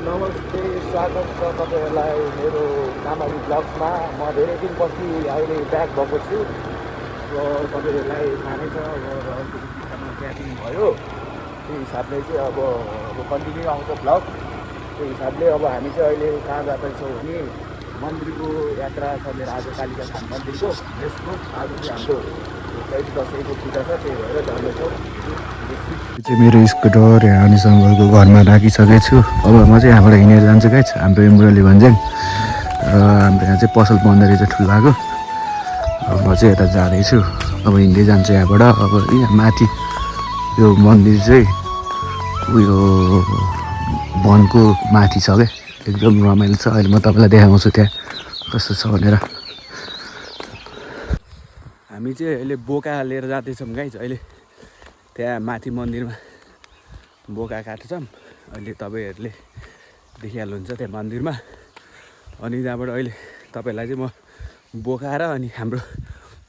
नमस्ते, स्वागत छ तपाईँहरूलाई मेरो कामाडी ब्लग्समा। म धेरै दिनपछि अहिले ब्याक भएको छु र तपाईँहरूलाई थाहा नै छ अब क्याम्पिङ भयो। त्यो हिसाबले चाहिँ अब कन्टिन्यू आउँछ ब्लग। त्यो हिसाबले अब हामी चाहिँ अहिले कहाँ जाँदैछौँ भने मन्दिरको यात्रा छ मेरो आज, कालिका थान मन्दिरको। यसको आज चाहिँ हाम्रो चैते दसैँको पूजा छ, त्यही भएर जाँदैछौँ। यो चाहिँ मेरो स्कुटर यहाँ अनि सङ्गलको घरमा राखिसकेको छु। अब म चाहिँ यहाँबाट हिँडेर जान्छु गाइस हाम्रो मुरली भन्ज्याङ। हाम्रो यहाँ चाहिँ पसल बन्द रहेछ ठुलो। अब म चाहिँ यता जाँदैछु, अब हिँड्दै जान्छु यहाँबाट। अब यहाँ माथि यो मन्दिर चाहिँ उयो वनको माथि छ क्या, एकदम रमाइलो छ। अहिले म तपाईँलाई देखाउँछु त्यहाँ कस्तो छ भनेर। हामी चाहिँ अहिले बोका लिएर जाँदैछौँ गाइस। अहिले त्यहाँ माथि मन्दिरमा बोका काट्छौँ। अहिले तपाईँहरूले देखिहाल्नुहुन्छ त्यहाँ मन्दिरमा। अनि त्यहाँबाट अहिले तपाईँहरूलाई चाहिँ म बोका र अनि हाम्रो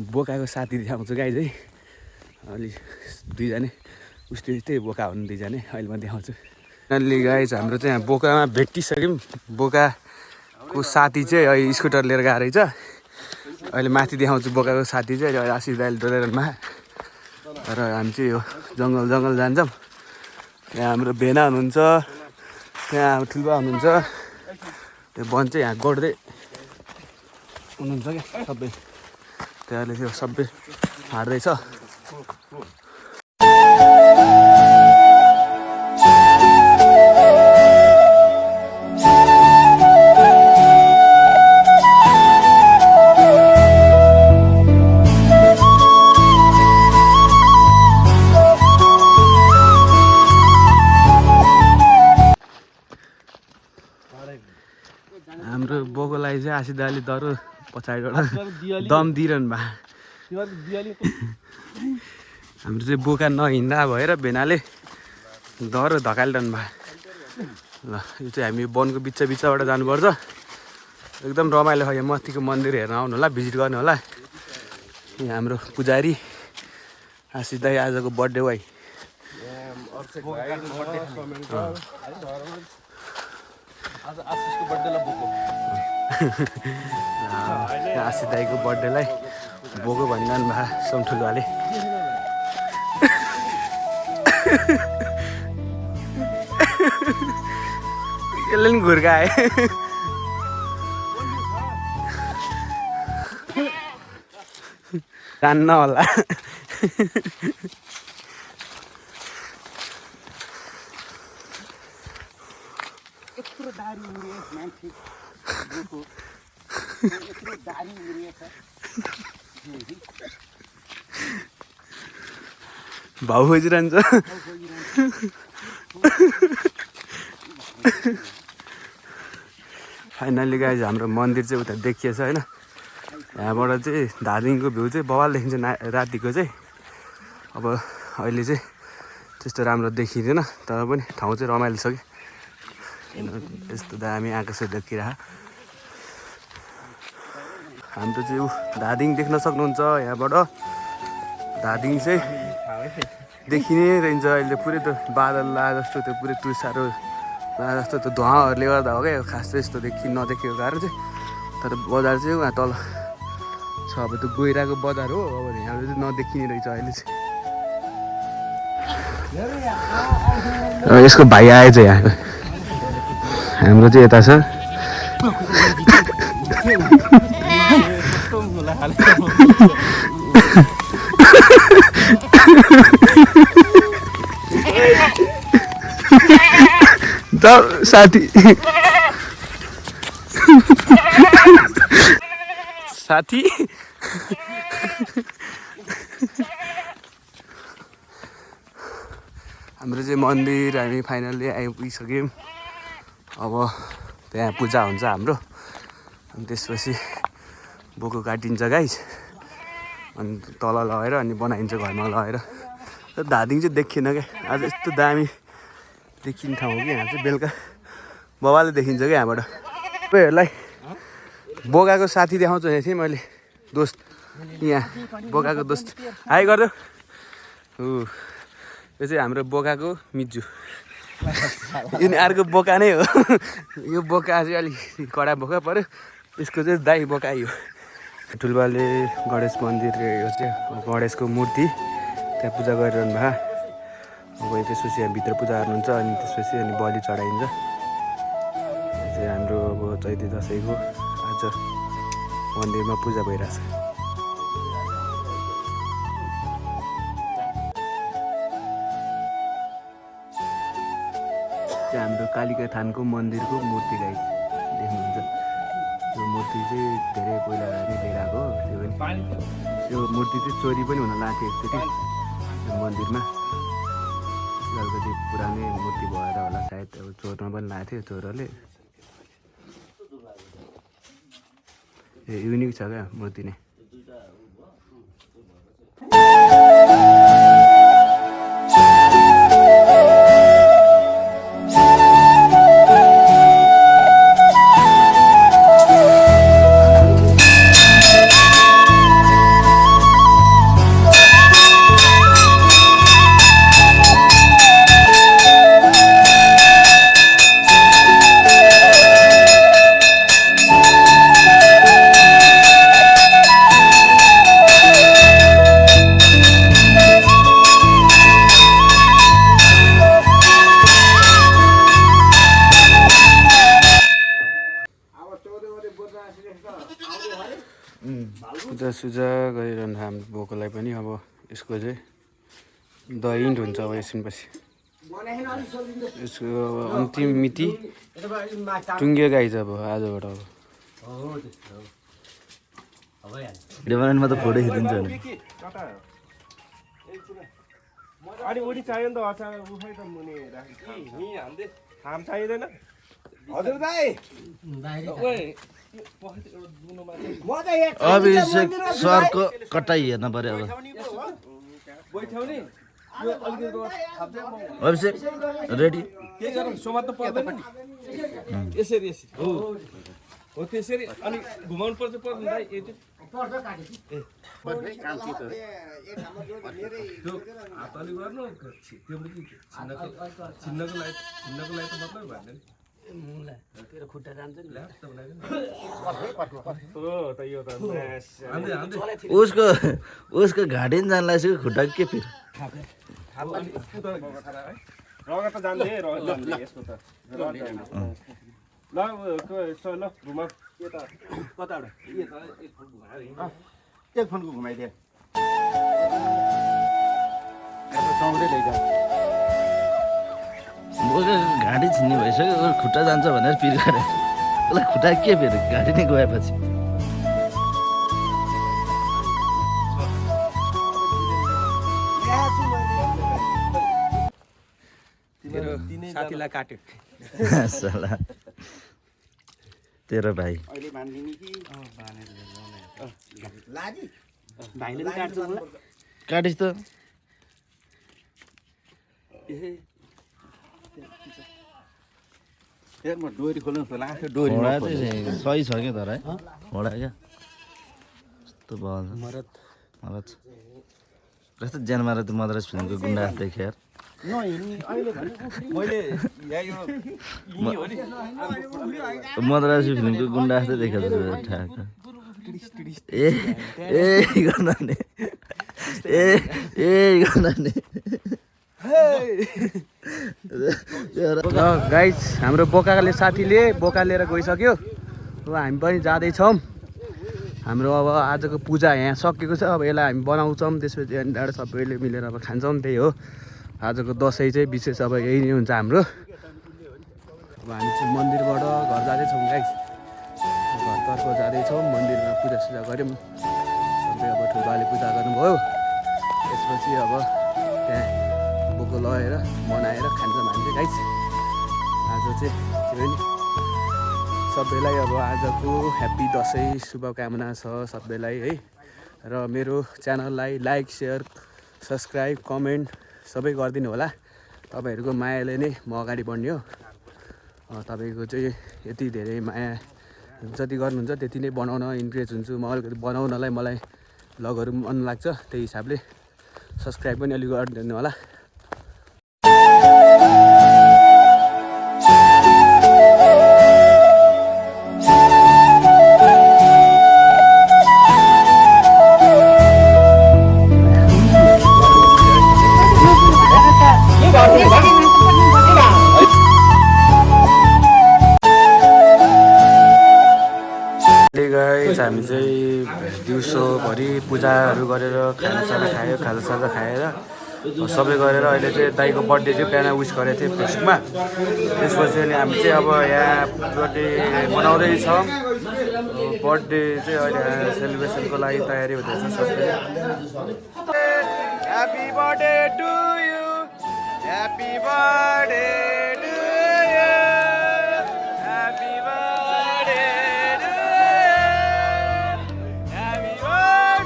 बोकाको साथी देखाउँछु गाइस है। अलि दुईजना उस्तै बोका हुनु दुईजना, अहिले म देखाउँछु। अहिले गाइस हाम्रो चाहिँ यहाँ बोकामा भेटिसक्यौँ। बोकाको साथी चाहिँ अहिले स्कुटर लिएर गएको रहेछ। अहिले माथि देखाउँछु बोकाको साथी चाहिँ अहिले आशिष दाइले डोलेरमा। र हामी चाहिँ यो जङ्गल जान्छौँ। यहाँ हाम्रो भेना हुनुहुन्छ, त्यहाँ ठुल्बा हुनुहुन्छ। त्यो वन चाहिँ यहाँ गोड्दै हुनुहुन्छ क्या सबै, त्यहाँले त्यो सबै हार्दैछ। हाम्रो बोकोलाई चाहिँ आसिदाले दरो पछाडिबाट दम दिइरहनु भयो। हाम्रो चाहिँ बोका नहिँड्दा भएर भेनाले दरो धकालिरहनु भयो। ल यो चाहिँ हामी वनको बिचबाट जानुपर्छ। एकदम रमाइलो छ। यहाँ माथिको मन्दिर हेर्न आउनु होला, भिजिट गर्नु होला। यहाँ हाम्रो पुजारी आशिष दाई आजको बर्थडे वाइ। आशिष दाईको बर्थडेलाई बोको भनिरहनु भएको सोमठुलवाले। यसले नि घुर्काए। जान्न होला। भाउ खोजिरहन्छ। फाइनली गाइज हाम्रो मन्दिर चाहिँ उता देखिएछ होइन। यहाँबाट चाहिँ धादिङको भ्यू चाहिँ बवाल देखिन्छ रातिको चाहिँ। अब अहिले चाहिँ त्यस्तो राम्रो देखिँदैन, तर पनि ठाउँ चाहिँ रमाइलो छ कि। यस्तो दामी आकाश देखिरहेको। हाम्रो चाहिँ धादिङ देख्न सक्नुहुन्छ यहाँबाट। धादिङ चाहिँ देखिनै रहन्छ अहिले पुरै त बादल लागे जस्तो, त्यो पुरै तुसारो लागे जस्तो त्यो धुवाँहरूले गर्दा हो क्या खास चाहिँ यस्तो नदेखेको कारण चाहिँ। तर बजार चाहिँ उहाँ तल छ, अब त्यो गइरहेको बजार हो। अब यहाँबाट चाहिँ नदेखिने रहेछ अहिले चाहिँ। यसको भाइ आएछ यहाँ, हाम्रो चाहिँ यता छ। साथी साथी हाम्रो चाहिँ मन्दिर हामी फाइनल्ली आइपुगिसक्यौँ। अब त्यहाँ पूजा हुन्छ हाम्रो, अनि त्यसपछि बोको काटिन्छ गाइस, अनि तल लगेर अनि बनाइन्छ घरमा लगेर। धादिङ चाहिँ देखिएन क्या आज, यस्तो दामी देखिने ठाउँ हो कि यहाँ चाहिँ। बेलुका बबाले देखिन्छ क्या यहाँबाट। तपाईँहरूलाई बोकाको साथी देखाउँछु भनेको थिएँ मैले, दोस्त। यहाँ बोकाको दोस्त हाई गरिदेऊ। यो चाहिँ हाम्रो बोकाको मिजु। यिनीहरूको बोका नै हो यो बोका चाहिँ अलिक कडा बोका पऱ्यो यसको चाहिँ दाई बोका यो ठुलबाले गणेश मन्दिर यो चाहिँ गणेशको मूर्ति त्यहाँ पूजा गरिरहनु भएको अब त्यसपछि हामी भित्र पूजा गर्नुहुन्छ अनि त्यसपछि अनि बलि चढाइन्छ यो चाहिँ हाम्रो अब चैते दसैँको आज मन्दिरमा पूजा भइरहेछ हाम्रो कालिका थानको मन्दिरको मूर्ति गाई देख्नुहुन्छ यो मूर्ति चाहिँ धेरै पहिला नै लिएर आएको हो त्यो मूर्ति चाहिँ चोरी पनि हुन लाग्थ्यो एकचोटि यो मन्दिरमा अलिकति पुरानै मूर्ति भएर होला सायद अब चोरमा पनि लाग्थ्यो चोरले युनिक छ क्या मूर्ति नै पूजासुजा गरिरहनु हाम्रो बोकोलाई पनि अब यसको चाहिँ दहिन्ड हुन्छ अब एकछिनपछि यसको अन्तिम मिति टुङ्गे गाई छ अब आजबाट अब डिमान्डमा त फोटो खिचिन्छ नि अनि उडी चाहियो नि त अचार उखाइ त मुनि राखी थाम चाहिँदैन हजुर दाइ अभिषेक सरको कटाइ हेर्न पर्यो अब अभिषेक रेडी के गरौँ सोमात त पर्दैन यसरी यसरी हो त्यसरी अनि घुमाउनु पर्छ पर्दैन दाइ हातले गर्नु त्यो पनि छिन्नको लागि त मतलब भन्दैन तेरो खुट्टा जान्छ नि उसको घाँटी नि जान्ला खुट्टा के फेरि रगत त जान्थे यसको त ल घुमा के त कताबाट एक फोनको घुमाइदिए चौधै लैजा घाँटी छिन्ने भइसक्यो खुट्टा जान्छ भनेर पिर गरेर उसलाई खुट्टा के फेरि घाँटी नै गएपछि साथीलाई काट्यो तेरो भाइ काटिस् त डोरी खोल्नु सही छ क्या तर है घोडा क्या कस्तो भयो मरत कस्तो ज्यान मारेर त्यो मद्रास फिल्मको गुन्डा देखेँ यार मद्रासी फिल्मको गुन्डा जस्तै देखेको छु ठ्याक गर्नाले गर्नाले गाइस हाम्रो बोकाले साथीले बोका लिएर गइसक्यो अब हामी पनि जाँदैछौँ हाम्रो अब आजको पूजा यहाँ सकेको छ अब यसलाई हामी बनाउँछौँ त्यसपछि यहाँबाट सबैले मिलेर अब खान्छौँ त्यही हो आजको दसैँ चाहिँ विशेष अब यही नै हुन्छ हाम्रो अब हामी चाहिँ मन्दिरबाट घर जाँदैछौँ गाइस घरतर्फ जाँदैछौँ मन्दिरमा पूजासुजा गऱ्यौँ सबै अब ठुल्बाले पूजा गर्नुभयो त्यसपछि अब त्यहाँ बोको लगेर बनाएर खान्छौँ हामी चाहिँ गाइस आज चाहिँ के नि सबैलाई अब आजको ह्याप्पी दसैँ शुभकामना छ सबैलाई है र मेरो च्यानललाई लाइक सेयर सब्सक्राइब कमेन्ट सबै गरिदिनु होला तपाईँहरूको मायाले नै म अगाडि बढ्ने हो तपाईँको चाहिँ यति धेरै माया जति गर्नुहुन्छ त्यति नै बनाउन इन्करेज हुन्छु म अलिकति बनाउनलाई मलाई भ्लगहरू मन लाग्छ त्यही हिसाबले सब्सक्राइब पनि अलिक गरिदिनु होला गाइस हामी चाहिँ दिउँसोभरि पूजाहरू गरेर खाजासाजा खायो खाजासाजा खाएर सबै गरेर अहिले चाहिँ दाइको बर्थडे थियो बिहान विस गरेको थिएँ फेसबुकमा त्यसपछि अनि हामी चाहिँ अब यहाँ बर्थडे मनाउँदैछौँ बर्थडे चाहिँ अहिले सेलिब्रेसनको लागि तयारी हुँदैछ सबैले happy birthday to you happy birthday to you happy birthday to you happy birthday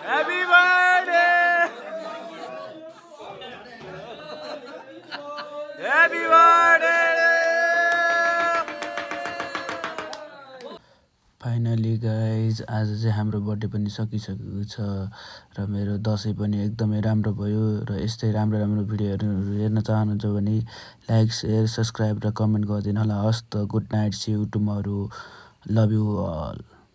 Happy birthday! Happy birthday! Finally guys आज चाहिँ हाम्रो बर्थडे पनि सकिसकेको छ र मेरो दसैँ पनि एकदमै राम्रो भयो र यस्तै राम्रो राम्रो भिडियोहरू हेर्न चाहनुहुन्छ भने लाइक सेयर सब्सक्राइब र कमेन्ट गरिदिनु होला हस् त good night see you tomorrow love you all